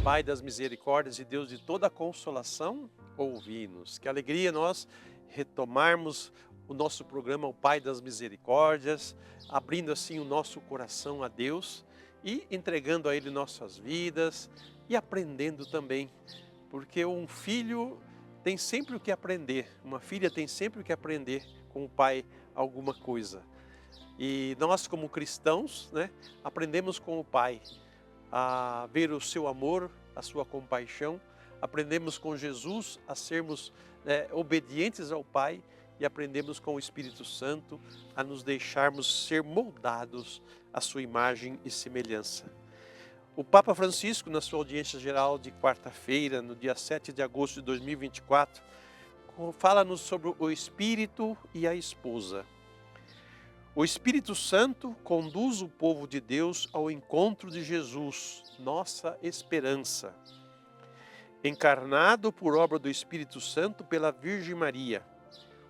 Pai das misericórdias e Deus de toda a consolação, ouvi-nos. Que alegria nós retomarmos o nosso programa, o Pai das Misericórdias, abrindo assim o nosso coração a Deus e entregando a Ele nossas vidas e aprendendo também, porque um filho tem sempre o que aprender, uma filha tem sempre o que aprender com o pai alguma coisa. E nós como cristãos, aprendemos com o Pai a ver o seu amor, a sua compaixão, aprendemos com Jesus a sermos obedientes ao Pai e aprendemos com o Espírito Santo a nos deixarmos ser moldados à sua imagem e semelhança. O Papa Francisco, na sua audiência geral de quarta-feira, no dia 7 de agosto de 2024, fala-nos sobre o Espírito e a esposa. O Espírito Santo conduz o povo de Deus ao encontro de Jesus, nossa esperança. Encarnado por obra do Espírito Santo pela Virgem Maria.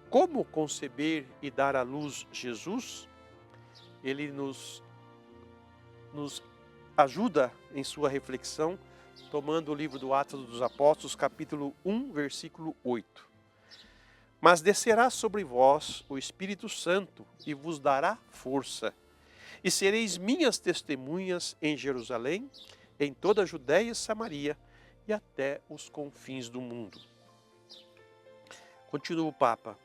Como conceber e dar à luz Jesus? Ele nos ajuda em sua reflexão, tomando o livro do Atos dos Apóstolos, capítulo 1, versículo 8. Mas descerá sobre vós o Espírito Santo e vos dará força. E sereis minhas testemunhas em Jerusalém, em toda a Judéia e Samaria e até os confins do mundo. Continua o Papa.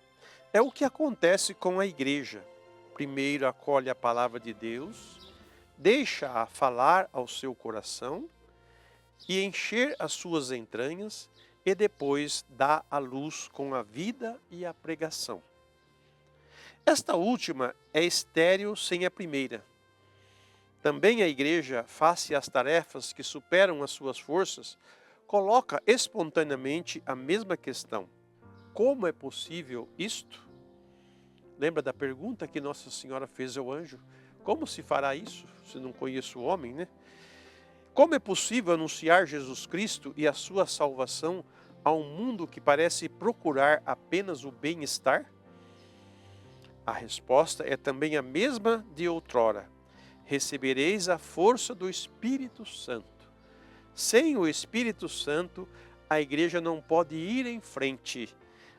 É o que acontece com a igreja. Primeiro acolhe a palavra de Deus, deixa-a falar ao seu coração e encher as suas entranhas, e depois dá à luz com a vida e a pregação. Esta última é estéril sem a primeira. Também a igreja, face às tarefas que superam as suas forças, coloca espontaneamente a mesma questão. Como é possível isto? Lembra da pergunta que Nossa Senhora fez ao anjo? Como se fará isso, se não conheço o homem, né? Como é possível anunciar Jesus Cristo e a sua salvação a um mundo que parece procurar apenas o bem-estar? A resposta é também a mesma de outrora. Recebereis a força do Espírito Santo. Sem o Espírito Santo, a igreja não pode ir em frente,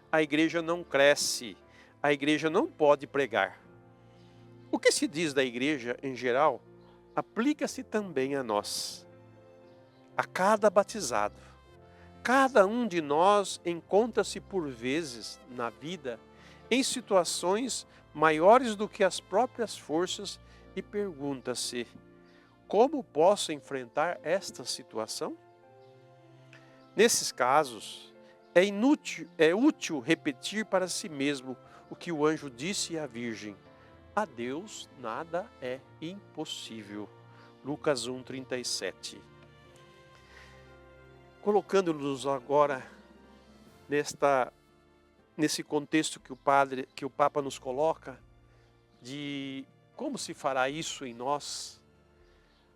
a igreja não cresce, a igreja não pode pregar. O que se diz da igreja em geral, aplica-se também a nós, a cada batizado. Cada um de nós encontra-se por vezes na vida em situações maiores do que as próprias forças e pergunta-se: como posso enfrentar esta situação? Nesses casos, é útil repetir para si mesmo o que o anjo disse à Virgem: a Deus nada é impossível. Lucas 1:37. Colocando-nos agora nesse contexto que o Papa nos coloca, de como se fará isso em nós,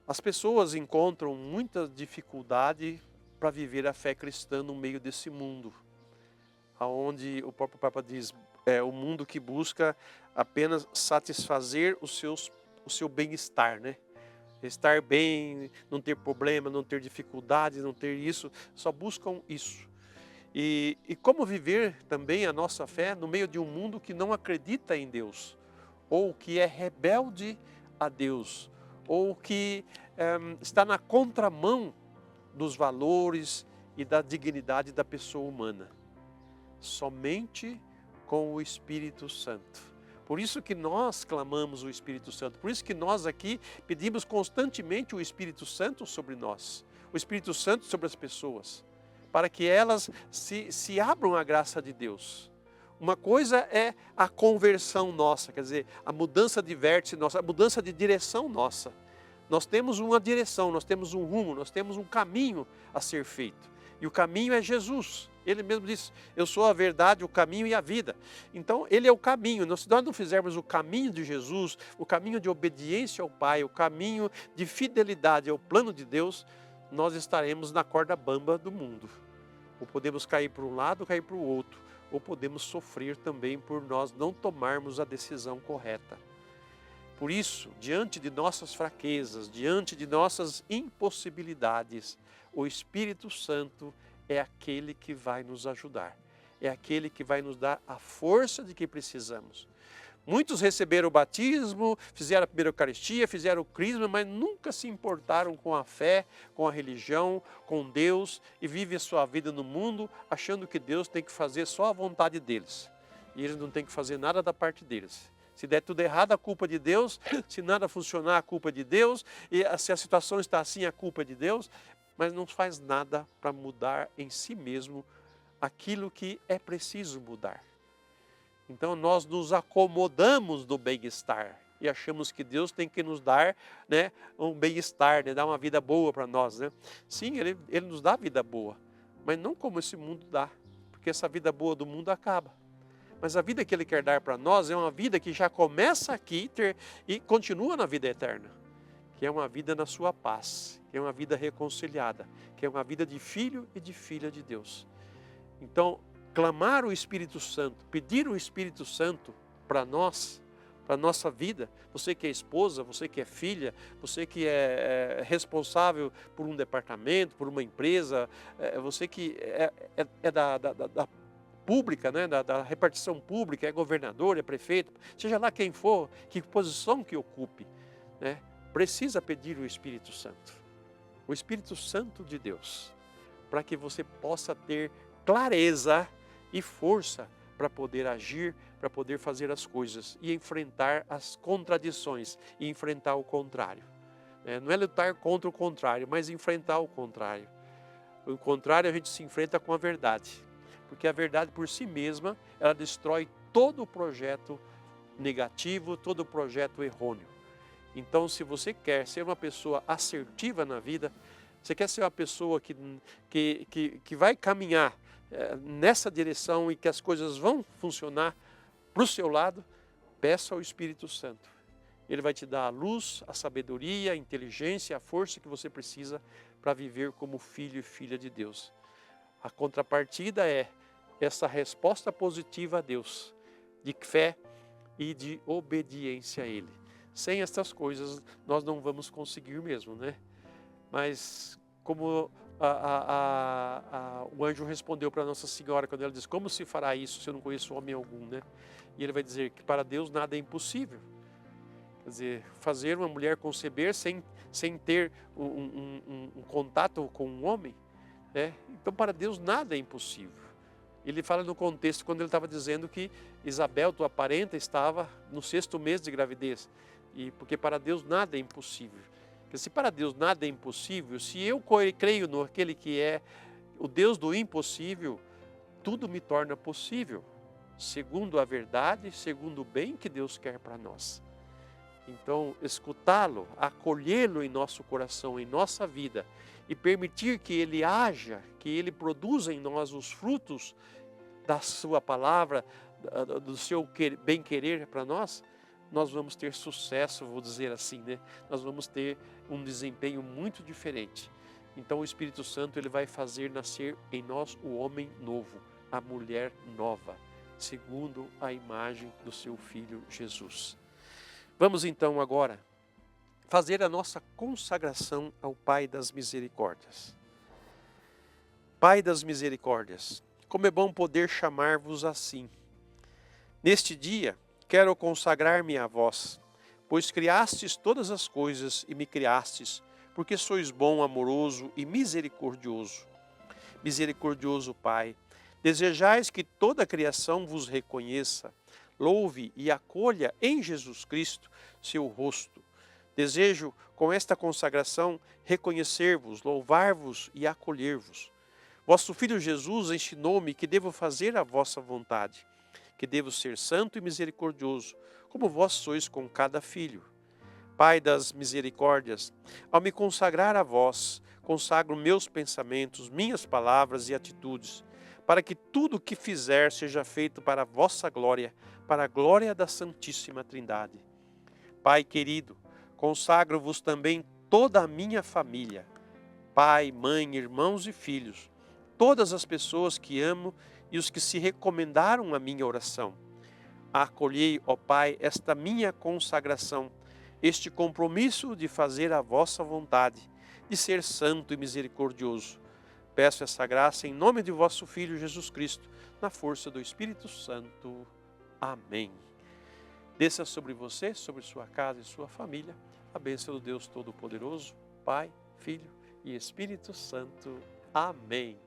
as pessoas encontram muita dificuldade para viver a fé cristã no meio desse mundo, onde o próprio Papa diz, é o mundo que busca apenas satisfazer o seu bem-estar, Estar bem, não ter problema, não ter dificuldades, não ter isso, só buscam isso. E como viver também a nossa fé no meio de um mundo que não acredita em Deus, ou que é rebelde a Deus, ou que está na contramão dos valores e da dignidade da pessoa humana. Somente com o Espírito Santo. Por isso que nós clamamos o Espírito Santo, por isso que nós aqui pedimos constantemente o Espírito Santo sobre nós, o Espírito Santo sobre as pessoas, para que elas se abram à graça de Deus. Uma coisa é a conversão nossa, quer dizer, a mudança de vértice nossa, a mudança de direção nossa. Nós temos uma direção, nós temos um rumo, nós temos um caminho a ser feito. E o caminho é Jesus. Ele mesmo disse, eu sou a verdade, o caminho e a vida. Então, Ele é o caminho. Se nós não fizermos o caminho de Jesus, o caminho de obediência ao Pai, o caminho de fidelidade ao plano de Deus, nós estaremos na corda bamba do mundo. Ou podemos cair para um lado, cair para o outro. Ou podemos sofrer também por nós não tomarmos a decisão correta. Por isso, diante de nossas fraquezas, diante de nossas impossibilidades, o Espírito Santo é aquele que vai nos ajudar. É aquele que vai nos dar a força de que precisamos. Muitos receberam o batismo, fizeram a primeira Eucaristia, fizeram o crisma, mas nunca se importaram com a fé, com a religião, com Deus e vivem a sua vida no mundo achando que Deus tem que fazer só a vontade deles. E eles não têm que fazer nada da parte deles. Se der tudo errado, a culpa é de Deus. Se nada funcionar, a culpa é de Deus. E se a situação está assim, a culpa é de Deus. Mas não faz nada para mudar em si mesmo aquilo que é preciso mudar. Então nós nos acomodamos do bem-estar e achamos que Deus tem que nos dar, né, um bem-estar, né, dar uma vida boa para nós. Né? Sim, Ele nos dá vida boa, mas não como esse mundo dá, porque essa vida boa do mundo acaba. Mas a vida que Ele quer dar para nós é uma vida que já começa aqui e continua na vida eterna, que é uma vida na sua paz, que é uma vida reconciliada, que é uma vida de filho e de filha de Deus. Então, clamar o Espírito Santo, pedir o Espírito Santo para nós, para a nossa vida, você que é esposa, você que é filha, você que é responsável por um departamento, por uma empresa, você que é da pública, né, da repartição pública, é governador, é prefeito, seja lá quem for, que posição que ocupe, né, precisa pedir o Espírito Santo de Deus, para que você possa ter clareza e força para poder agir, para poder fazer as coisas e enfrentar as contradições e enfrentar o contrário. Não é lutar contra o contrário, mas enfrentar o contrário. O contrário a gente se enfrenta com a verdade, porque a verdade por si mesma, ela destrói todo o projeto negativo, todo o projeto errôneo. Então, se você quer ser uma pessoa assertiva na vida, você quer ser uma pessoa que vai caminhar nessa direção e que as coisas vão funcionar para o seu lado, peça ao Espírito Santo. Ele vai te dar a luz, a sabedoria, a inteligência, a força que você precisa para viver como filho e filha de Deus. A contrapartida é essa resposta positiva a Deus, de fé e de obediência a Ele. Sem essas coisas nós não vamos conseguir mesmo, né? Mas como o anjo respondeu para Nossa Senhora quando ela disse: como se fará isso se eu não conheço homem algum, né? E ele vai dizer que para Deus nada é impossível. Quer dizer, fazer uma mulher conceber sem ter um contato com um homem, né? Então para Deus nada é impossível. Ele fala no contexto quando ele estava dizendo que Isabel, tua parenta, estava no 6º mês de gravidez, e porque para Deus nada é impossível. Se para Deus nada é impossível, se eu creio naquele que é o Deus do impossível, tudo me torna possível, segundo a verdade, segundo o bem que Deus quer para nós. Então, escutá-lo, acolhê-lo em nosso coração, em nossa vida, e permitir que Ele haja, que Ele produza em nós os frutos da sua palavra, do seu bem-querer para nós, nós vamos ter sucesso, vou dizer assim, né? Nós vamos ter um desempenho muito diferente. Então o Espírito Santo ele vai fazer nascer em nós o homem novo, a mulher nova, segundo a imagem do seu Filho Jesus. Vamos então agora fazer a nossa consagração ao Pai das Misericórdias. Pai das Misericórdias, como é bom poder chamar-vos assim. Neste dia, quero consagrar-me a vós, pois criastes todas as coisas e me criastes, porque sois bom, amoroso e misericordioso. Misericordioso Pai, desejais que toda a criação vos reconheça, louve e acolha em Jesus Cristo seu rosto. Desejo, com esta consagração, reconhecer-vos, louvar-vos e acolher-vos. Vosso Filho Jesus ensinou-me que devo fazer a vossa vontade, que devo ser santo e misericordioso, como vós sois com cada filho. Pai das misericórdias, ao me consagrar a vós, consagro meus pensamentos, minhas palavras e atitudes, para que tudo o que fizer seja feito para a vossa glória, para a glória da Santíssima Trindade. Pai querido, consagro-vos também toda a minha família, pai, mãe, irmãos e filhos, todas as pessoas que amo e os que se recomendaram à minha oração. Acolhei, ó Pai, esta minha consagração, este compromisso de fazer a vossa vontade, de ser santo e misericordioso. Peço essa graça em nome de vosso Filho Jesus Cristo, na força do Espírito Santo. Amém. Desça sobre você, sobre sua casa e sua família, a bênção do Deus Todo-Poderoso, Pai, Filho e Espírito Santo. Amém.